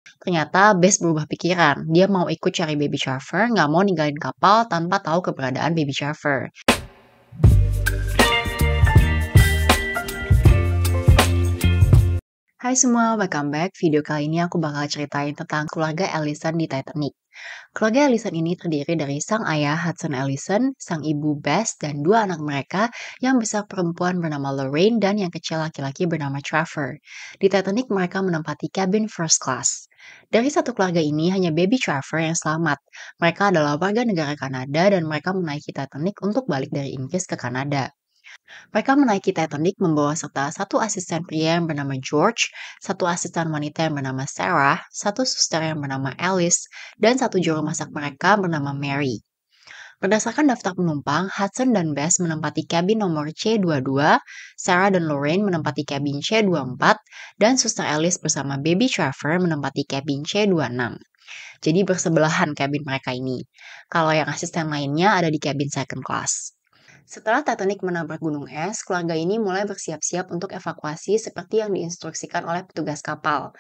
Ternyata Bess berubah pikiran. Dia mau ikut cari Baby Traver, nggak mau ninggalin kapal tanpa tahu keberadaan Baby Traver. Hai semua, welcome back. Video kali ini aku bakal ceritain tentang keluarga Ellison di Titanic. Keluarga Ellison ini terdiri dari sang ayah Hudson Ellison, sang ibu Bess, dan dua anak mereka yang besar perempuan bernama Lorraine dan yang kecil laki-laki bernama Trevor. Di Titanic mereka menempati cabin first class. Dari satu keluarga ini hanya baby Trevor yang selamat. Mereka adalah warga negara Kanada dan mereka menaiki Titanic untuk balik dari Inggris ke Kanada. Mereka menaiki Titanic membawa serta satu asisten pria yang bernama George, satu asisten wanita yang bernama Sarah, satu suster yang bernama Alice, dan satu juru masak mereka bernama Mary. Berdasarkan daftar penumpang, Hudson dan Bess menempati kabin nomor C22, Sarah dan Lorraine menempati kabin C24, dan suster Alice bersama baby Trevor menempati kabin C26. Jadi bersebelahan kabin mereka ini. Kalau yang asisten lainnya ada di kabin second class. Setelah Titanic menabrak gunung es, keluarga ini mulai bersiap-siap untuk evakuasi seperti yang diinstruksikan oleh petugas kapal.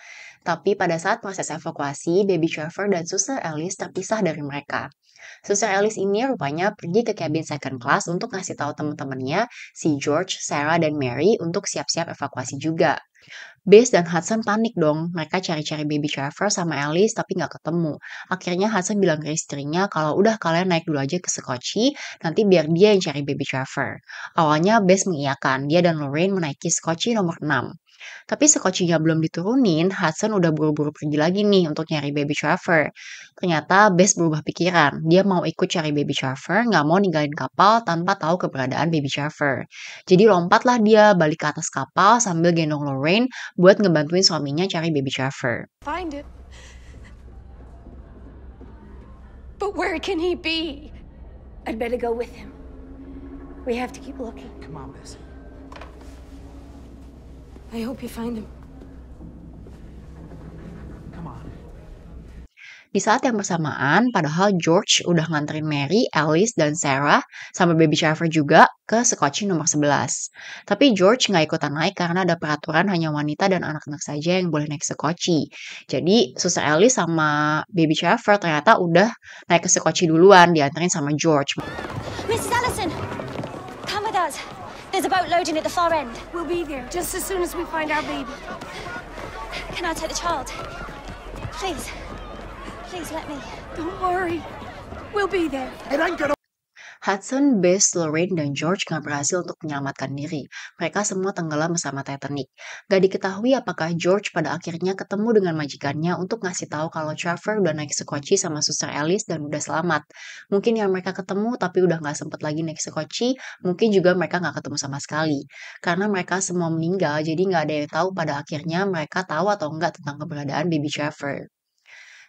Tapi pada saat proses evakuasi, Baby Trevor dan Suster Alice terpisah dari mereka. Suster Alice ini rupanya pergi ke cabin second class untuk ngasih tahu teman-temannya, si George, Sarah, dan Mary untuk siap-siap evakuasi juga. Bess dan Hudson panik dong. Mereka cari-cari Baby Trevor sama Alice tapi nggak ketemu. Akhirnya Hudson bilang ke istrinya kalau udah kalian naik dulu aja ke Scotchy, nanti biar dia yang cari Baby Trevor. Awalnya Bess mengiyakan, dia dan Lorraine menaiki Scotchy nomor 6. Tapi sekocinya belum diturunin, Hudson udah buru-buru pergi lagi nih untuk nyari Baby Trevor. Ternyata Bess berubah pikiran. Dia mau ikut cari Baby Trevor, nggak mau ninggalin kapal tanpa tahu keberadaan Baby Trevor. Jadi lompatlah dia balik ke atas kapal sambil gendong Lorraine buat ngebantuin suaminya cari Baby Trevor. Find it. But where can he be? I'd better go with him. We have to keep looking. Come on, Bess. I hope you find him. Come on. Di saat yang bersamaan, padahal George udah nganterin Mary, Alice, dan Sarah, sama Baby Trevor juga ke Scotchy nomor 11. Tapi George nggak ikutan naik karena ada peraturan hanya wanita dan anak-anak saja yang boleh naik Scotchy. Jadi, Suster Alice sama Baby Trevor ternyata udah naik ke Scotchy duluan, dianterin sama George. Mrs. Allison, come with us. There's a boat loading at the far end. We'll be there just as soon as we find our baby. Can I take the child? Please. Please let me. Don't worry. We'll be there. It ain't gonna. Hudson, Bess, Lorraine, dan George nggak berhasil untuk menyelamatkan diri. Mereka semua tenggelam bersama Titanic. Gak diketahui apakah George pada akhirnya ketemu dengan majikannya untuk ngasih tahu kalau Trevor udah naik Scotchy sama Suster Alice dan udah selamat. Mungkin yang mereka ketemu tapi udah nggak sempet lagi naik Scotchy, mungkin juga mereka nggak ketemu sama sekali. Karena mereka semua meninggal, jadi nggak ada yang tahu pada akhirnya mereka tahu atau enggak tentang keberadaan Baby Trevor.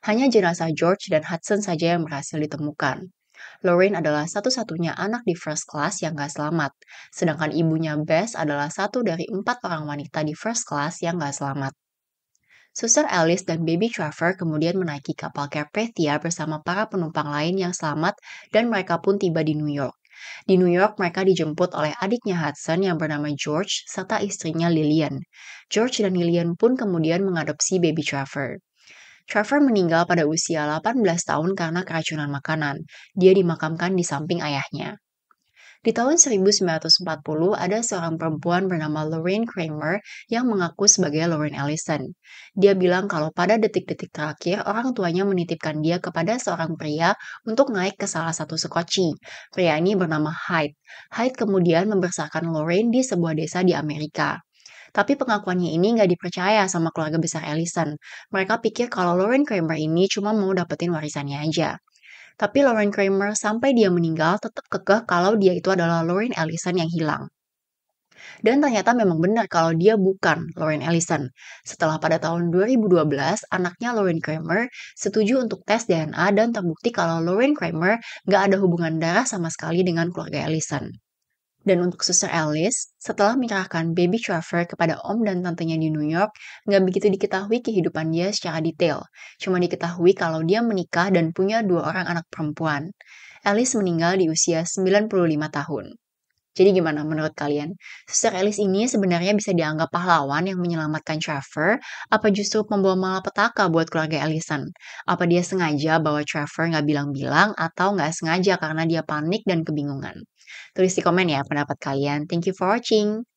Hanya jenazah George dan Hudson saja yang berhasil ditemukan. Lorraine adalah satu-satunya anak di first class yang gak selamat, sedangkan ibunya Bess adalah satu dari 4 orang wanita di first class yang gak selamat. Suster Alice dan Baby Trevor kemudian menaiki kapal Carpathia bersama para penumpang lain yang selamat dan mereka pun tiba di New York. Di New York, mereka dijemput oleh adiknya Hudson yang bernama George serta istrinya Lillian. George dan Lillian pun kemudian mengadopsi Baby Trevor. Trevor meninggal pada usia 18 tahun karena keracunan makanan. Dia dimakamkan di samping ayahnya. Di tahun 1940, ada seorang perempuan bernama Lorraine Kramer yang mengaku sebagai Lorraine Ellison. Dia bilang kalau pada detik-detik terakhir, orang tuanya menitipkan dia kepada seorang pria untuk naik ke salah satu Scotchy. Pria ini bernama Hyde. Hyde kemudian membesarkan Lorraine di sebuah desa di Amerika. Tapi pengakuannya ini nggak dipercaya sama keluarga besar Ellison. Mereka pikir kalau Lorraine Kramer ini cuma mau dapetin warisannya aja. Tapi Lorraine Kramer sampai dia meninggal tetap kekeh kalau dia itu adalah Lorraine Ellison yang hilang. Dan ternyata memang benar kalau dia bukan Lorraine Ellison. Setelah pada tahun 2012, anaknya Lorraine Kramer setuju untuk tes DNA dan terbukti kalau Lorraine Kramer nggak ada hubungan darah sama sekali dengan keluarga Ellison. Dan untuk Suster Alice, setelah menyerahkan Baby Trevor kepada om dan tantenya di New York, nggak begitu diketahui kehidupan dia secara detail. Cuma diketahui kalau dia menikah dan punya 2 orang anak perempuan. Alice meninggal di usia 95 tahun. Jadi gimana menurut kalian? Suster Alice ini sebenarnya bisa dianggap pahlawan yang menyelamatkan Trevor, apa justru pembawa malapetaka buat keluarga Allison? Apa dia sengaja bawa Trevor nggak bilang-bilang atau nggak sengaja karena dia panik dan kebingungan? Tulis di komen ya pendapat kalian. Thank you for watching.